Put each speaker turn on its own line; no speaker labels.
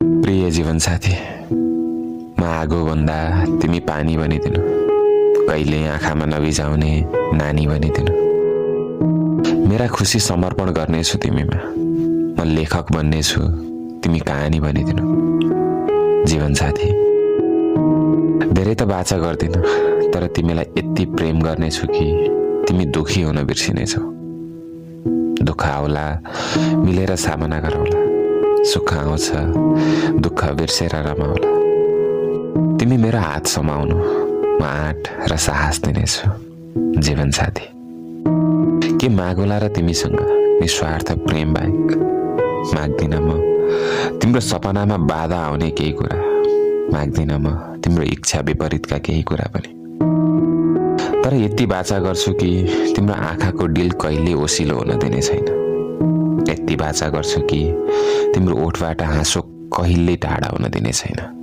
प्रिय जीवनसाथी, म आगो भन्दा तिमी पानी बनिदिनु, कहिले आँखामा नबिजाउने नानी बनिदिनु। मेरा खुसी समर्पण गर्नेछु तिमीमा, म लेखक बन्नेछु, तिमी कहानी बनिदिनु। जीवनसाथी, धेरै त बाचा गर्दिन, तर तिमीलाई यति प्रेम गर्नेछु कि तिमी दुखी हुन बिर्सिनेछौ। दुःख आउला, मिलेर सामना गरौला, सुख आउँछ, दुःख बिर्सेर रमाउला। तिमी मेरो हात समाउनु, म आँट र साहस दिनेछु। जीवनसाथी, के मागौला र तिमीसँग निस्वार्थ प्रेम बाहेक? माग्दिन म तिम्रो सपनामा बाधा आउने केही कुरा, माग्दिन म तिम्रो इच्छा विपरीतका केही कुरा पनि। तर यति बाचा गर्छु कि तिम्रो आँखाको डिल कहिले ओसिलो हुन दिने छैन। यति बाचा गर्छु कि तिम्रो ओठबाट हाँसो कहिले टाढा हुन दिने छैन।